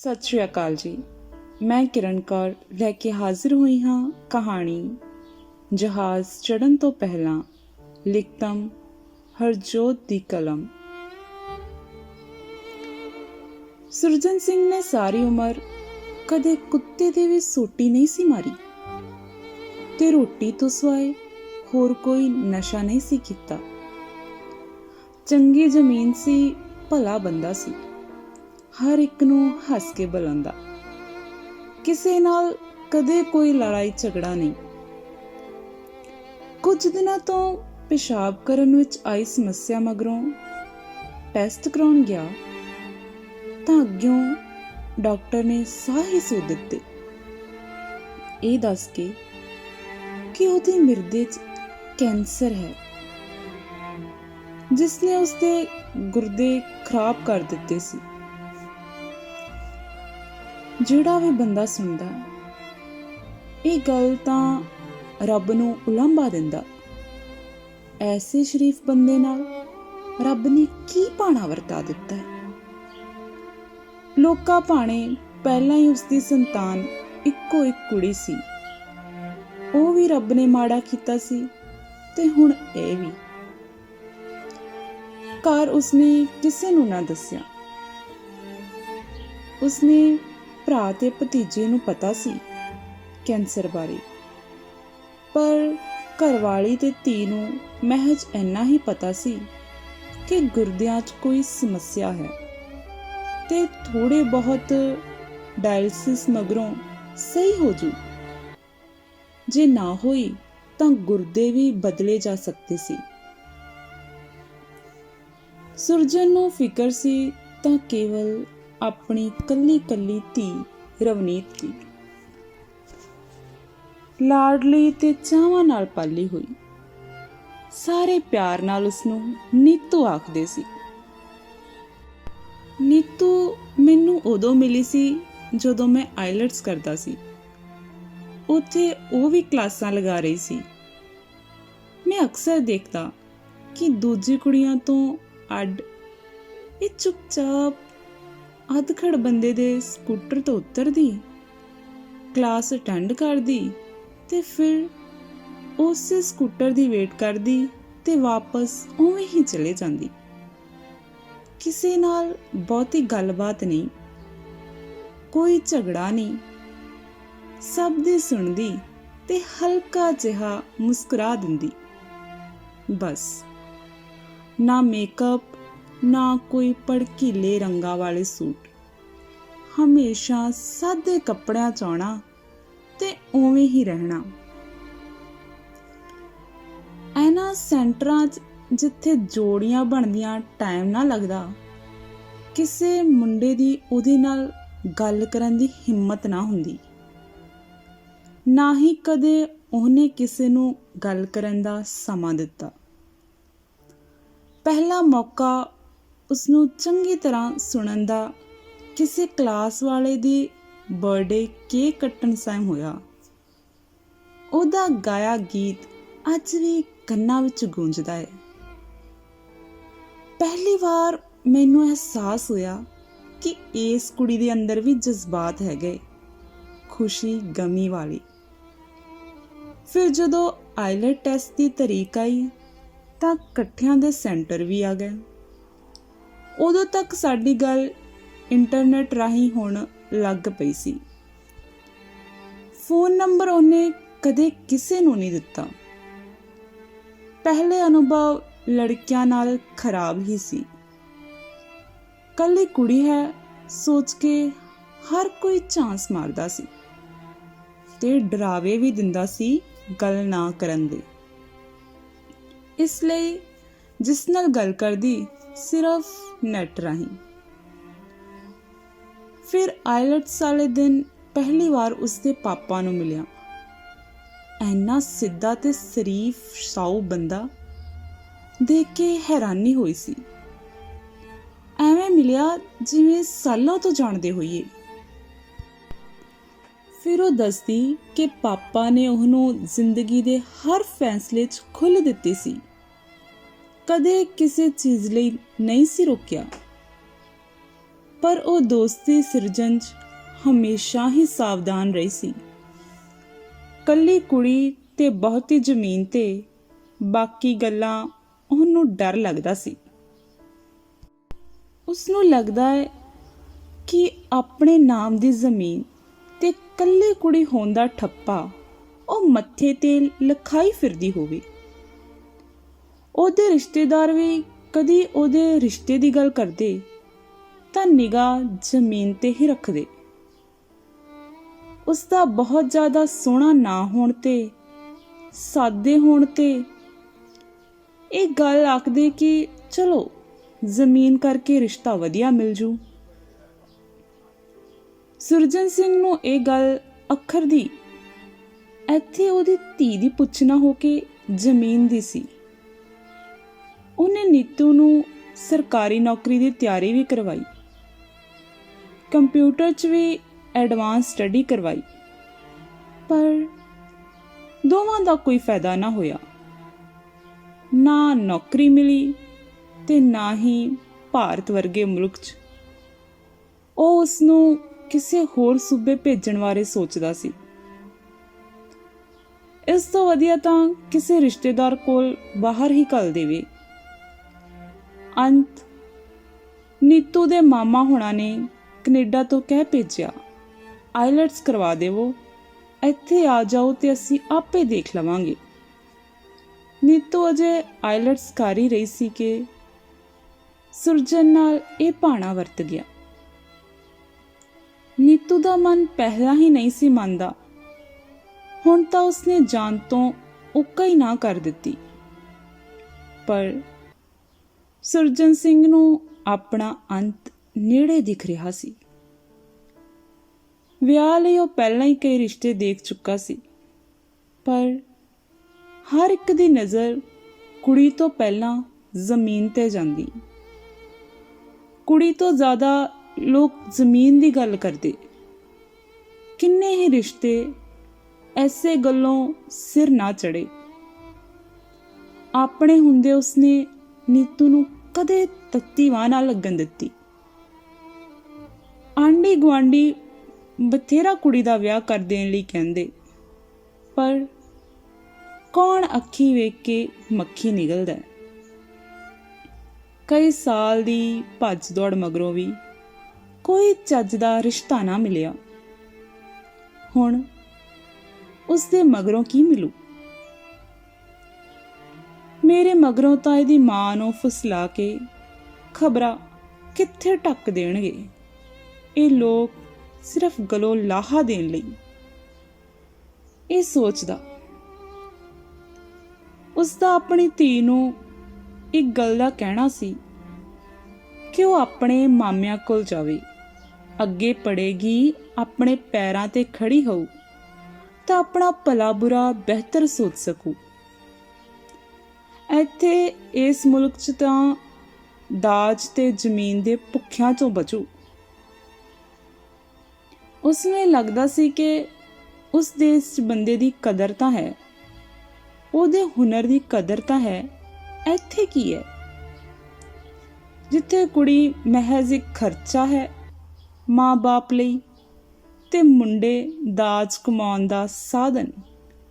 ਸਤਿ ਸ਼੍ਰੀ ਅਕਾਲ ਜੀ। ਮੈਂ ਕਿਰਨ ਕੌਰ ਲੈ ਕੇ ਹਾਜ਼ਰ ਹੋਈ ਹਾਂ ਕਹਾਣੀ ਜਹਾਜ਼ ਚੜ੍ਹਨ ਤੋਂ ਪਹਿਲਾਂ, ਲਿਖਤਮ ਹਰਜੋਤ ਦੀ ਕਲਮ। ਸੁਰਜਨ ਸਿੰਘ ਨੇ ਸਾਰੀ ਉਮਰ ਕਦੇ ਕੁੱਤੇ ਦੀ ਵੀ ਸੋਟੀ ਨਹੀਂ ਸੀ ਮਾਰੀ ਤੇ ਰੋਟੀ ਤੋਂ ਸਿਵਾਏ ਹੋਰ ਕੋਈ ਨਸ਼ਾ ਨਹੀਂ ਸੀ ਕੀਤਾ। ਚੰਗੀ ਜ਼ਮੀਨ ਸੀ, ਭਲਾ ਬੰਦਾ ਸੀ, ਹਰ ਇੱਕ ਨੂੰ ਹੱਸ ਕੇ ਬੁਲਾਉਂਦਾ, ਕਿਸੇ ਨਾਲ ਕਦੇ ਕੋਈ ਲੜਾਈ ਝਗੜਾ ਨਹੀਂ। ਕੁਝ ਦਿਨਾਂ ਤੋਂ ਪਿਸ਼ਾਬ ਕਰਨ ਵਿੱਚ ਆਈ ਸਮੱਸਿਆ ਮਗਰੋਂ ਟੈਸਟ ਕਰਾਉਣ ਗਿਆ ਤਾਂ ਅੱਗਿਓਂ ਡਾਕਟਰ ਨੇ ਸਾਹ ਹੀ ਸੂ ਦਿੱਤੇ, ਇਹ ਦੱਸ ਕੇ ਕਿ ਉਹਦੀ ਮਿਰਦੇ 'ਚ ਕੈਂਸਰ ਹੈ, ਜਿਸ ਨੇ ਉਸਦੇ ਗੁਰਦੇ ਖਰਾਬ ਕਰ ਦਿੱਤੇ ਸੀ। ਜਿਹੜਾ ਵੀ ਬੰਦਾ ਸੁਣਦਾ ਇਹ ਗੱਲ ਤਾਂ ਰੱਬ ਨੂੰ ਉਲਾਂਭਾ ਦਿੰਦਾ, ਐਸੇ ਸ਼ਰੀਫ ਬੰਦੇ ਨਾਲ ਰੱਬ ਨੇ ਕੀ ਭਾਣਾ ਵਰਤਾ ਦਿੱਤਾ ਹੈ। ਲੋਕਾਂ ਭਾਣੇ ਪਹਿਲਾਂ ਹੀ ਉਸਦੀ ਸੰਤਾਨ ਇੱਕੋ ਇੱਕ ਕੁੜੀ ਸੀ, ਉਹ ਵੀ ਰੱਬ ਨੇ ਮਾੜਾ ਕੀਤਾ ਸੀ ਤੇ ਹੁਣ ਇਹ ਵੀ। ਘਰ ਉਸਨੇ ਕਿਸੇ ਨੂੰ ਨਾ ਦੱਸਿਆ। ਉਸਨੇ ਭਰਾ ਤੇ ਭਤੀਜੇ ਨੂੰ ਪਤਾ ਸੀ ਕੈਂਸਰ ਬਾਰੇ, ਪਰ ਘਰਵਾਲੀ ਤੇ ਧੀ ਨੂੰ ਮਹਿਜ ਇੰਨਾ ਹੀ ਪਤਾ ਸੀ ਕਿ ਗੁਰਦਿਆਂ 'ਚ ਕੋਈ ਸਮੱਸਿਆ ਹੈ ਤੇ ਥੋੜੇ ਬਹੁਤ ਡਾਇਲਿਸਿਸ ਮਗਰੋਂ ਸਹੀ ਹੋ ਜੂ। ਜੇ ਨਾ ਹੋਈ ਤਾਂ ਗੁਰਦੇ ਵੀ ਬਦਲੇ ਜਾ ਸਕਦੇ ਸੀ। ਸੁਰਜਨ ਨੂੰ ਫਿਕਰ ਸੀ ਤਾਂ ਕੇਵਲ ਆਪਣੀ ਕੱਲੀ ਧੀ ਰਵਨੀਤ ਦੀ, ਲਾਡਲੀ ਤੇ ਚਾਵਾਂ ਨਾਲ ਪਾਲੀ ਹੋਈ। ਸਾਰੇ ਪਿਆਰ ਨਾਲ ਉਸਨੂੰ ਨੀਤੂ ਆਖਦੇ ਸੀ। ਨੀਤੂ ਮੈਨੂੰ ਉਦੋਂ ਮਿਲੀ ਸੀ ਜਦੋਂ ਮੈਂ ਆਈਲੈਟਸ ਕਰਦਾ ਸੀ। ਉੱਥੇ ਉਹ ਵੀ ਕਲਾਸਾਂ ਲਗਾ ਰਹੀ ਸੀ। ਮੈਂ ਅਕਸਰ ਦੇਖਦਾ ਕਿ ਦੂਜੀ ਕੁੜੀਆਂ ਤੋਂ ਅੱਡ ਇਹ ਚੁੱਪਚਾਪ ਅਧਖੜ ਬੰਦੇ ਦੇ ਸਕੂਟਰ ਤੋਂ ਉਤਰਦੀ, ਕਲਾਸ ਅਟੈਂਡ ਕਰਦੀ ਤੇ ਫਿਰ ਉਸੇ ਸਕੂਟਰ ਦੀ ਵੇਟ ਕਰਦੀ ਤੇ ਵਾਪਸ ਉਵੇਂ ਹੀ ਚਲੇ ਜਾਂਦੀ। ਕਿਸੇ ਨਾਲ ਬਹੁਤੀ ਗੱਲਬਾਤ ਨਹੀਂ, ਕੋਈ ਝਗੜਾ ਨਹੀਂ, ਸਭ ਦੀ ਸੁਣਦੀ ਤੇ ਹਲਕਾ ਜਿਹਾ ਮੁਸਕਰਾ ਦਿੰਦੀ। ਬਸ, ਨਾ ਮੇਕਅਪ, ਨਾ ਕੋਈ ਭੜਕੀਲੇ ਰੰਗਾਂ ਵਾਲੇ ਸੂਟ, ਹਮੇਸ਼ਾ ਸਾਦੇ ਕੱਪੜਿਆਂ 'ਚ ਆਉਣਾ ਤੇ ਉਵੇਂ ਹੀ ਰਹਿਣਾ। ਇਹਨਾਂ ਸੈਂਟਰਾਂ 'ਚ ਜਿੱਥੇ ਜੋੜੀਆਂ ਬਣਦੀਆਂ ਟਾਈਮ ਨਾ ਲੱਗਦਾ, ਕਿਸੇ ਮੁੰਡੇ ਦੀ ਉਹਦੇ ਨਾਲ ਗੱਲ ਕਰਨ ਦੀ ਹਿੰਮਤ ਨਾ ਹੁੰਦੀ, ਨਾ ਹੀ ਕਦੇ ਉਹਨੇ ਕਿਸੇ ਨੂੰ ਗੱਲ ਕਰਨ ਦਾ ਸਮਾਂ ਦਿੱਤਾ। ਪਹਿਲਾ ਮੌਕਾ ਉਸਨੂੰ ਚੰਗੀ ਤਰ੍ਹਾਂ ਸੁਣਨ ਦਾ ਕਿਸੇ ਕਲਾਸ ਵਾਲੇ ਦੀ ਬਰਥਡੇ ਕੇਕ ਕੱਟਣ ਸਮੇਂ ਹੋਇਆ। ਉਹਦਾ ਗਾਇਆ ਗੀਤ ਅੱਜ ਵੀ ਕੰਨਾਂ ਵਿੱਚ ਗੂੰਜਦਾ ਹੈ। ਪਹਿਲੀ ਵਾਰ ਮੈਨੂੰ ਅਹਿਸਾਸ ਹੋਇਆ ਕਿ ਇਸ ਕੁੜੀ ਦੇ ਅੰਦਰ ਵੀ ਜਜ਼ਬਾਤ ਹੈਗੇ, ਖੁਸ਼ੀ ਗਮੀ ਵਾਲੀ। ਫਿਰ ਜਦੋਂ ਆਈਲੈਟ ਟੈਸਟ ਦੀ ਤਰੀਕ ਆਈ ਤਾਂ ਇਕੱਠਿਆਂ ਦੇ ਸੈਂਟਰ ਵੀ ਆ ਗਏ। ਉਦੋਂ ਤੱਕ ਸਾਡੀ ਗੱਲ ਇੰਟਰਨੈਟ ਰਾਹੀਂ ਹੋਣ ਲੱਗ ਪਈ ਸੀ। ਫੋਨ ਨੰਬਰ ਉਹਨੇ ਕਦੇ ਕਿਸੇ ਨੂੰ ਨਹੀਂ ਦਿੱਤਾ। ਪਹਿਲੇ ਅਨੁਭਵ ਲੜਕਿਆਂ ਨਾਲ ਖਰਾਬ ਹੀ ਸੀ। ਕੱਲੀ ਕੁੜੀ ਹੈ ਸੋਚ ਕੇ ਹਰ ਕੋਈ ਝਾਂਸ ਮਾਰਦਾ ਸੀ ਤੇ ਡਰਾਵੇ ਵੀ ਦਿੰਦਾ ਸੀ ਗੱਲ ਨਾ ਕਰਨ ਦੇ। ਇਸ ਲਈ ਜਿਸ ਨਾਲ ਗੱਲ ਕਰਦੀ ਸਿਰਫ ਨੈਟ ਰਾਹੀਂ। ਫਿਰ ਆਈਲੈਟਸ ਵਾਲੇ ਦਿਨ ਪਹਿਲੀ ਵਾਰ ਉਸਦੇ ਪਾਪਾ ਨੂੰ ਮਿਲਿਆ। ਇੰਨਾ ਸਿੱਧਾ ਤੇ ਸ਼ਰੀਫ ਸਾਊ ਬੰਦਾ ਦੇਖ ਕੇ ਹੈਰਾਨੀ ਹੋਈ ਸੀ। ਐਵੇਂ ਮਿਲਿਆ ਜਿਵੇਂ ਸਾਲਾਂ ਤੋਂ ਜਾਣਦੇ ਹੋਈਏ। ਫਿਰ ਉਹ ਦੱਸਦੀ ਕਿ ਪਾਪਾ ਨੇ ਉਹਨੂੰ ਜ਼ਿੰਦਗੀ ਦੇ ਹਰ ਫੈਸਲੇ 'ਚ ਖੁੱਲ੍ਹ ਦਿੱਤੀ ਸੀ, ਕਦੇ ਕਿਸੇ ਚੀਜ਼ ਲਈ ਨਹੀਂ ਸੀ ਰੋਕਿਆ। ਪਰ ਉਹ ਦੋਸਤੀ ਸਿਰਜਣ 'ਚ ਹਮੇਸ਼ਾ ਹੀ ਸਾਵਧਾਨ ਰਹੀ ਸੀ। ਕੱਲੀ ਕੁੜੀ ਤੇ ਬਹੁਤੀ ਜ਼ਮੀਨ ਤੇ ਬਾਕੀ ਗੱਲਾਂ ਉਹਨੂੰ ਡਰ ਲੱਗਦਾ ਸੀ। ਉਸਨੂੰ ਲੱਗਦਾ ਹੈ ਕਿ ਆਪਣੇ ਨਾਮ ਦੀ ਜ਼ਮੀਨ ਤੇ ਕੱਲੀ ਕੁੜੀ ਹੋਣ ਦਾ ਠੱਪਾ ਉਹ ਮੱਥੇ ਤੇ ਲਿਖਾਈ ਫਿਰਦੀ ਹੋਵੇ। ਉਹਦੇ ਰਿਸ਼ਤੇਦਾਰ ਵੀ ਕਦੀ ਉਹਦੇ ਰਿਸ਼ਤੇ ਦੀ ਗੱਲ ਕਰਦੇ ਤਾਂ ਨਿਗਾਹ ਜ਼ਮੀਨ ਤੇ ਹੀ ਰੱਖਦੇ। ਉਸਦਾ ਬਹੁਤ ਜ਼ਿਆਦਾ ਸੋਹਣਾ ਨਾ ਹੋਣ ਤੇ ਸਾਦੇ ਹੋਣ ਤੇ ਇਹ ਗੱਲ ਆਖਦੇ ਕਿ ਚਲੋ ਜ਼ਮੀਨ ਕਰਕੇ ਰਿਸ਼ਤਾ ਵਧੀਆ ਮਿਲ ਜੂ। ਸੁਰਜਨ ਸਿੰਘ ਨੂੰ ਇਹ ਗੱਲ ਅੱਖਰ ਦੀ ਇੱਥੇ ਉਹਦੀ ਧੀ ਦੀ ਪੁੱਛ ਨਾ ਹੋ ਕੇ ਜ਼ਮੀਨ ਦੀ ਸੀ। ਉਹਨੇ ਨੀਤੂ ਨੂੰ ਸਰਕਾਰੀ ਨੌਕਰੀ ਦੀ ਤਿਆਰੀ ਵੀ ਕਰਵਾਈ, ਕੰਪਿਊਟਰ 'ਚ ਵੀ ਐਡਵਾਂਸ ਸਟੱਡੀ ਕਰਵਾਈ, ਪਰ ਦੋਵਾਂ ਦਾ ਕੋਈ ਫਾਇਦਾ ਨਾ ਹੋਇਆ। ਨਾ ਨੌਕਰੀ ਮਿਲੀ ਤੇ ਨਾ ਹੀ ਭਾਰਤ ਵਰਗੇ ਮੁਲਕ 'ਚ ਉਹ ਉਸਨੂੰ ਕਿਸੇ ਹੋਰ ਸੂਬੇ ਭੇਜਣ ਬਾਰੇ ਸੋਚਦਾ ਸੀ। ਇਸ ਤੋਂ ਵਧੀਆ ਤਾਂ ਕਿਸੇ ਰਿਸ਼ਤੇਦਾਰ ਕੋਲ ਬਾਹਰ ਹੀ ਘੱਲ ਦੇਵੇ। ਅੰਤ ਨੀਤੂ ਦੇ ਮਾਮਾ ਹੋਣਾ ਨੇ ਕੈਨੇਡਾ ਤੋਂ ਕਹਿ ਭੇਜਿਆ, ਆਈਲੈਟਸ ਕਰਵਾ ਦੇਵੋ, ਇੱਥੇ ਆ ਜਾਓ ਤੇ ਅਸੀਂ ਆਪੇ ਦੇਖ ਲਵਾਂਗੇ। ਨੀਤੂ ਅਜੇ ਆਈਲੈਟਸ ਕਰ ਹੀ ਰਹੀ ਸੀ ਕਿ ਸੁਰਜਨ ਨਾਲ ਇਹ ਭਾਣਾ ਵਰਤ ਗਿਆ। ਨੀਤੂ ਦਾ ਮਨ ਪਹਿਲਾਂ ਹੀ ਨਹੀਂ ਸੀ ਮੰਨਦਾ, ਹੁਣ ਤਾਂ ਉਸਨੇ ਜਾਣ ਤੋਂ ਉੱਕਾ ਹੀ ਨਾ ਕਰ ਦਿੱਤੀ। ਪਰ ਸੁਰਜਨ ਸਿੰਘ ਨੂੰ ਆਪਣਾ ਅੰਤ ਨੇੜੇ ਦਿਖ ਰਿਹਾ ਸੀ। ਵਿਆਹ ਲਈ ਉਹ ਪਹਿਲਾਂ ਹੀ ਕਈ ਰਿਸ਼ਤੇ ਦੇਖ ਚੁੱਕਾ ਸੀ, ਪਰ ਹਰ ਇੱਕ ਦੀ ਨਜ਼ਰ ਕੁੜੀ ਤੋਂ ਪਹਿਲਾਂ ਜ਼ਮੀਨ ਤੇ ਜਾਂਦੀ। ਕੁੜੀ ਤੋਂ ਜ਼ਿਆਦਾ ਲੋਕ ਜ਼ਮੀਨ ਦੀ ਗੱਲ ਕਰਦੇ। ਕਿੰਨੇ ਹੀ ਰਿਸ਼ਤੇ ਐਸੇ ਗੱਲੋਂ ਸਿਰ ਨਾ ਚੜੇ। ਆਪਣੇ ਹੁੰਦੇ ਉਸਨੇ ਨੀਤੂ ਨੂੰ ਕਦੇ ਤੱਤੀ ਵਾਹ ਨਾ ਲੱਗਣ ਦਿੱਤੀ। ਆਂਢੀ ਗੁਆਂਢੀ ਬਥੇਰਾ ਕੁੜੀ ਦਾ ਵਿਆਹ ਕਰ ਦੇਣ ਲਈ ਕਹਿੰਦੇ, ਪਰ ਕੌਣ ਅੱਖੀ ਵੇਖ ਕੇ ਮੱਖੀ ਨਿਗਲਦਾ। ਕਈ ਸਾਲ ਦੀ ਭੱਜ ਦੌੜ ਮਗਰੋਂ ਵੀ ਕੋਈ ਚੱਜ ਦਾ ਰਿਸ਼ਤਾ ਨਾ ਮਿਲਿਆ। ਹੁਣ ਉਸਦੇ ਮਗਰੋਂ ਕੀ ਮਿਲੂ? ਮੇਰੇ ਮਗਰੋਂ ਤਾਂ ਇਹਦੀ ਮਾਂ ਨੂੰ ਫੁਸਲਾ ਕੇ ਖਬਰਾਂ ਕਿੱਥੇ ਢੱਕ ਦੇਣਗੇ ਇਹ ਲੋਕ, ਸਿਰਫ ਗਲੋਂ ਲਾਹਾ ਦੇਣ ਲਈ। ਇਹ ਸੋਚਦਾ ਉਸਦਾ ਆਪਣੀ ਧੀ ਨੂੰ ਇੱਕ ਗੱਲ ਦਾ ਕਹਿਣਾ ਸੀ ਕਿ ਉਹ ਆਪਣੇ ਮਾਮਿਆਂ ਕੋਲ ਜਾਵੇ, ਅੱਗੇ ਪੜ੍ਹੇਗੀ, ਆਪਣੇ ਪੈਰਾਂ ਤੇ ਖੜੀ ਹੋਊ ਤਾਂ ਆਪਣਾ ਭਲਾ ਬੁਰਾ ਬਿਹਤਰ ਸੋਚ ਸਕੂ। ਇੱਥੇ ਇਸ ਮੁਲਕ 'ਚ ਤਾਂ ਦਾਜ ਤੇ ਜ਼ਮੀਨ ਦੇ ਭੁੱਖਿਆਂ 'ਚੋਂ ਬਚੂ। ਉਸਨੂੰ ਇਹ ਲੱਗਦਾ ਸੀ ਕਿ ਉਸ ਦੇਸ਼ 'ਚ ਬੰਦੇ ਦੀ ਕਦਰ ਤਾਂ ਹੈ, ਉਹਦੇ ਹੁਨਰ ਦੀ ਕਦਰ ਤਾਂ ਹੈ। ਇੱਥੇ ਕੀ ਹੈ ਜਿੱਥੇ ਕੁੜੀ ਮਹਿਜ਼ ਇੱਕ ਖਰਚਾ ਹੈ ਮਾਂ-ਬਾਪ ਲਈ ਤੇ ਮੁੰਡੇ ਦਾਜ ਕਮਾਉਣ ਦਾ ਸਾਧਨ।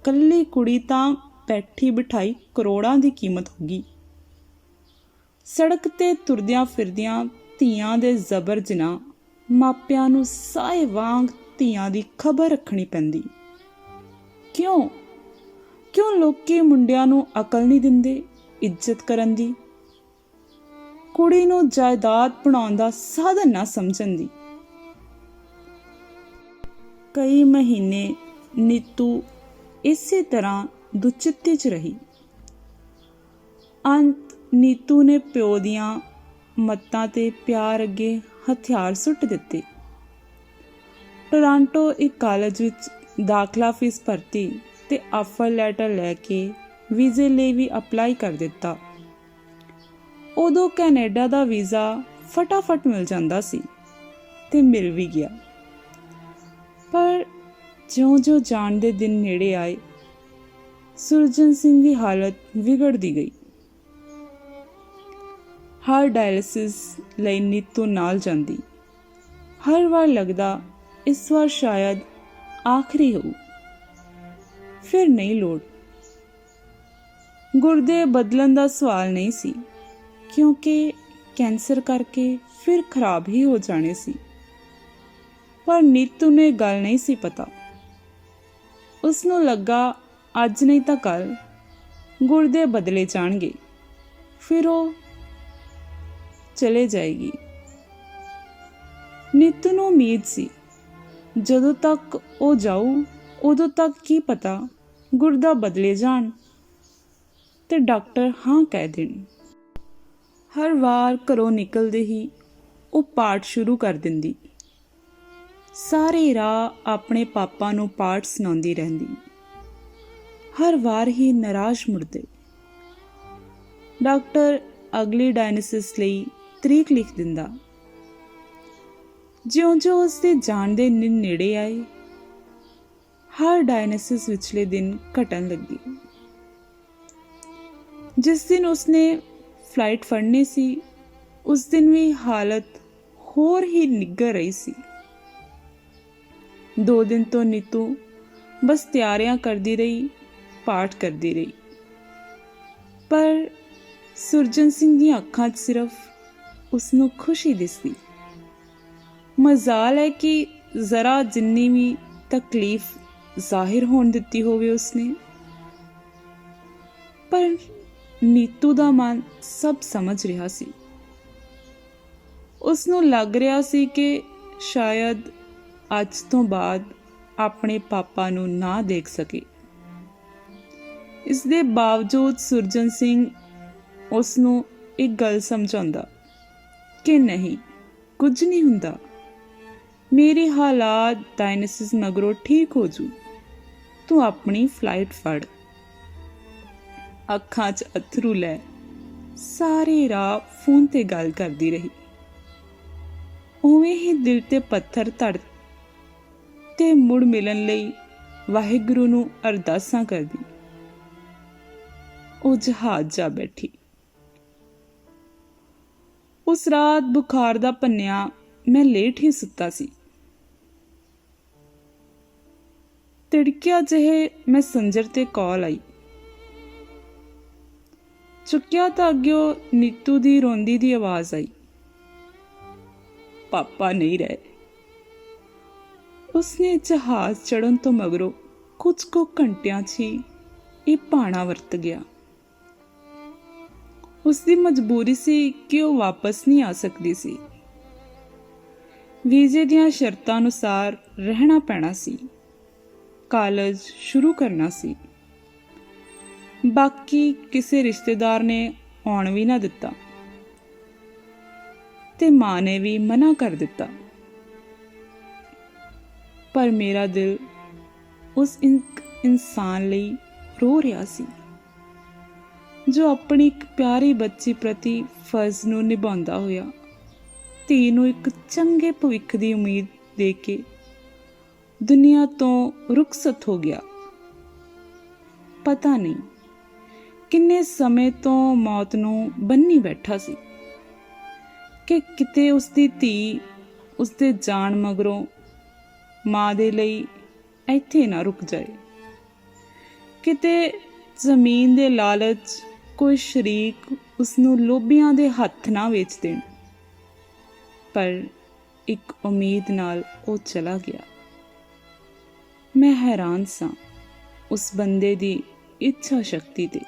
ਕੱਲੀ ਕੁੜੀ ਤਾਂ ਬੈਠੀ ਬਿਠਾਈ ਕਰੋੜਾਂ ਦੀ ਕੀਮਤ ਹੋਗੀ। ਸੜਕ ਤੇ ਤੁਰਦਿਆਂ ਫਿਰਦਿਆਂ ਧੀਆਂ ਦੇ ਜ਼ਬਰ ਜਿਨਾ ਮਾਪਿਆਂ ਨੂੰ ਸਾਏ ਵਾਂਗ ਧੀਆਂ ਦੀ ਖਬਰ ਰੱਖਣੀ ਪੈਂਦੀ। ਕਿਉਂ ਲੋਕੀ ਮੁੰਡਿਆਂ ਨੂੰ ਅਕਲ ਨਹੀਂ ਦਿੰਦੇ ਇੱਜ਼ਤ ਕਰਨ ਦੀ, ਕੁੜੀ ਨੂੰ ਜਾਇਦਾਦ ਬਣਾਉਣ ਦਾ ਸਾਧਨ ਨਾ ਸਮਝਣ ਦੀ। ਕਈ ਮਹੀਨੇ ਨੀਤੂ ਇਸੇ ਤਰ੍ਹਾਂ ਦੁਚਿੱਤੇ 'ਚ ਰਹੀ। ਅੰਤ ਨੀਤੂ ਨੇ ਪਿਓ ਦੀਆਂ ਮੱਤਾਂ ਤੇ ਪਿਆਰ ਅੱਗੇ ਹਥਿਆਰ ਸੁੱਟ ਦਿੱਤੇ। ਟੋਰਾਂਟੋ ਇੱਕ ਕਾਲਜ ਵਿੱਚ ਦਾਖਲਾ ਫੀਸ ਭਰਤੀ ਤੇ ਆਫਰ ਲੈਟਰ ਲੈ ਕੇ ਵੀਜ਼ੇ ਲਈ ਵੀ ਅਪਲਾਈ ਕਰ ਦਿੱਤਾ। ਉਦੋਂ ਕੈਨੇਡਾ ਦਾ ਵੀਜ਼ਾ ਫਟਾਫਟ ਮਿਲ ਜਾਂਦਾ ਸੀ ਤੇ ਮਿਲ ਵੀ ਗਿਆ। ਪਰ ਜਿਉਂ-ਜਿਉਂ ਜਾਣ ਦੇ ਦਿਨ ਨੇੜੇ ਆਏ, ਸੁਰਜਨ ਸਿੰਘ ਦੀ ਹਾਲਤ ਵਿਗੜਦੀ ਗਈ। ਹਰ ਡਾਇਲਿਸਿਸ ਲਈ ਨੀਤੂ ਨਾਲ ਜਾਂਦੀ, ਹਰ ਵਾਰ ਲੱਗਦਾ ਇਸ ਵਾਰ ਸ਼ਾਇਦ ਆਖਰੀ ਹੋਊ, ਫਿਰ ਨਹੀਂ ਲੋੜ। ਗੁਰਦੇ ਬਦਲਣ ਦਾ ਸਵਾਲ ਨਹੀਂ ਸੀ, ਕਿਉਂਕਿ ਕੈਂਸਰ ਕਰਕੇ ਫਿਰ ਖਰਾਬ ਹੀ ਹੋ ਜਾਣੇ ਸੀ। ਪਰ ਨੀਤੂ ਨੂੰ ਇਹ ਗੱਲ ਨਹੀਂ ਸੀ ਪਤਾ। ਉਸਨੂੰ ਲੱਗਾ ਅੱਜ ਨਹੀਂ ਤਾਂ ਕੱਲ ਗੁਰਦੇ ਬਦਲੇ ਜਾਣਗੇ, ਫਿਰ ਉਹ ਚਲੇ ਜਾਏਗੀ। ਨੀਤੂ ਨੂੰ ਉਮੀਦ ਸੀ ਜਦੋਂ ਤੱਕ ਉਹ ਜਾਊ ਉਦੋਂ ਤੱਕ ਕੀ ਪਤਾ ਗੁਰਦਾ ਬਦਲੇ ਜਾਣ ਤੇ ਡਾਕਟਰ ਹਾਂ ਕਹਿ ਦੇਣ। ਹਰ ਵਾਰ ਘਰੋਂ ਨਿਕਲਦੇ ਹੀ ਉਹ ਪਾਠ ਸ਼ੁਰੂ ਕਰ ਦਿੰਦੀ। ਸਾਰੇ ਰਾਹ ਆਪਣੇ ਪਾਪਾ ਨੂੰ ਪਾਠ ਸੁਣਾਉਂਦੀ ਰਹਿੰਦੀ। ਹਰ ਵਾਰ ਹੀ ਨਿਰਾਸ਼ ਮੁੜਦੇ। ਡਾਕਟਰ ਅਗਲੀ ਡਾਇਲਿਸਿਸ ਲਈ ਤਰੀਕ ਲਿਖ ਦਿੰਦਾ। ਜਿਉਂ-ਜਿਉਂ ਉਸਦੇ ਜਾਣ ਦੇ ਦਿਨ ਨੇੜੇ ਆਏ, ਹਰ ਡਾਇਲਿਸਿਸ ਵਿਚਲੇ ਦਿਨ ਘਟਣ ਲੱਗੇ। ਜਿਸ ਦਿਨ ਉਸਨੇ ਫਲਾਈਟ ਫੜਨੀ ਸੀ, ਉਸ ਦਿਨ ਵੀ ਹਾਲਤ ਹੋਰ ਹੀ ਨਿੱਘਰ ਰਹੀ ਸੀ। 2 ਦਿਨ ਤੋਂ ਨੀਤੂ ਬਸ ਤਿਆਰੀਆਂ ਕਰਦੀ ਰਹੀ, ਪਾਠ ਕਰਦੀ ਰਹੀ। ਪਰ ਸੁਰਜਨ ਸਿੰਘ ਦੀਆਂ ਅੱਖਾਂ 'ਚ ਸਿਰਫ ਉਸਨੂੰ ਖੁਸ਼ੀ ਦਿਸਦੀ। ਮਜ਼ਾਲ ਹੈ ਕਿ ਜ਼ਰਾ ਜਿੰਨੀ ਵੀ ਤਕਲੀਫ ਜ਼ਾਹਿਰ ਹੋਣ ਦਿੱਤੀ ਹੋਵੇ ਉਸਨੇ, ਪਰ ਨੀਤੂ ਦਾ ਮਨ ਸਭ ਸਮਝ ਰਿਹਾ ਸੀ। ਉਸਨੂੰ ਲੱਗ ਰਿਹਾ ਸੀ ਕਿ ਸ਼ਾਇਦ ਅੱਜ ਤੋਂ ਬਾਅਦ ਆਪਣੇ ਪਾਪਾ ਨੂੰ ਨਾ ਦੇਖ ਸਕੇ। ਇਸ ਦੇ ਬਾਵਜੂਦ ਸੁਰਜਨ ਸਿੰਘ ਉਸਨੂੰ ਇੱਕ ਗੱਲ ਸਮਝਾਉਂਦਾ ਕਿ ਨਹੀਂ, ਕੁਝ ਨਹੀਂ ਹੁੰਦਾ, ਮੇਰੇ ਹਾਲਾਤ ਡਾਇਲਿਸਿਸ ਮਗਰੋਂ ਠੀਕ ਹੋ ਜੂ, ਤੂੰ ਆਪਣੀ ਫਲਾਈਟ ਫੜ। ਅੱਖਾਂ 'ਚ ਅੱਥਰੂ ਲੈ ਸਾਰੇ ਰਾਹ ਫੋਨ ਤੇ ਗੱਲ ਕਰਦੀ ਰਹੀ। ਉਵੇਂ ਹੀ ਦਿਲ ਤੇ ਪੱਥਰ ਧੜ ਤੇ ਮੁੜ ਮਿਲਣ ਲਈ ਵਾਹਿਗੁਰੂ ਨੂੰ ਅਰਦਾਸਾਂ ਕਰਦੀ। ਉਹ ਜਹਾਜ਼ ਜਾ ਬੈਠੀ। ਉਸ ਰਾਤ ਬੁਖਾਰ ਦਾ ਪੰਨਿਆ ਮੈਂ ਲੇਟ ਹੀ ਸੁੱਤਾ ਸੀ। ਤਿੜਕਿਆ ਜਿਹੇ ਮੈਂ ਸੰਜਰ ਤੇ ਕਾਲ ਆਈ। ਚੁੱਕਿਆ ਤਾਂ ਅੱਗਿਓਂ ਨੀਤੂ ਦੀ ਰੋਂਦੀ ਦੀ ਆਵਾਜ਼ ਆਈ, ਪਾਪਾ ਨਹੀਂ ਰਹੇ। ਉਸਨੇ ਜਹਾਜ਼ ਚੜ੍ਹਨ ਤੋਂ ਮਗਰੋਂ ਕੁਝ ਕੁ ਘੰਟਿਆਂ 'ਚ ਹੀ ਇਹ ਭਾਣਾ ਵਰਤ ਗਿਆ। ਉਸਦੀ ਮਜਬੂਰੀ ਸੀ ਕਿ ਉਹ ਵਾਪਸ ਨਹੀਂ ਆ ਸਕਦੀ ਸੀ। ਵੀਜ਼ੇ ਦੀਆਂ ਸ਼ਰਤਾਂ ਅਨੁਸਾਰ ਰਹਿਣਾ ਪੈਣਾ ਸੀ, ਕਾਲਜ ਸ਼ੁਰੂ ਕਰਨਾ ਸੀ। ਬਾਕੀ ਕਿਸੇ ਰਿਸ਼ਤੇਦਾਰ ਨੇ ਆਉਣ ਵੀ ਨਾ ਦਿੱਤਾ ਤੇ ਮਾਂ ਨੇ ਵੀ ਮਨਾ ਕਰ ਦਿੱਤਾ। ਪਰ ਮੇਰਾ ਦਿਲ ਉਸ ਇਨਸਾਨ ਲਈ ਰੋ ਰਿਹਾ ਸੀ ਜੋ ਆਪਣੀ ਇੱਕ ਪਿਆਰੀ ਬੱਚੀ ਪ੍ਰਤੀ ਫਰਜ਼ ਨੂੰ ਨਿਭਾਉਂਦਾ ਹੋਇਆ ਧੀ ਨੂੰ ਇੱਕ ਚੰਗੇ ਭਵਿੱਖ ਦੀ ਉਮੀਦ ਦੇ ਕੇ ਦੁਨੀਆ ਤੋਂ ਰੁਖਸਤ ਹੋ ਗਿਆ। ਪਤਾ ਨਹੀਂ ਕਿੰਨੇ ਸਮੇਂ ਤੋਂ ਮੌਤ ਨੂੰ ਬੰਨੀ ਬੈਠਾ ਸੀ ਕਿ ਕਿਤੇ ਉਸਦੀ ਧੀ ਉਸਦੇ ਜਾਣ ਮਗਰੋਂ ਮਾਂ ਦੇ ਲਈ ਇੱਥੇ ਨਾ ਰੁਕ ਜਾਏ। ਕਿਤੇ ਜ਼ਮੀਨ ਦੇ ਲਾਲਚ ਕੋਈ ਸ਼ਰੀਕ ਉਸਨੂੰ ਲੋਭੀਆਂ ਦੇ ਹੱਥ ਨਾ ਵੇਚ ਦੇਣ। ਪਰ ਇੱਕ ਉਮੀਦ ਨਾਲ ਉਹ ਚਲਾ ਗਿਆ। ਮੈਂ ਹੈਰਾਨ ਸਾਂ ਉਸ ਬੰਦੇ ਦੀ ਇੱਛਾ ਸ਼ਕਤੀ ਤੇ।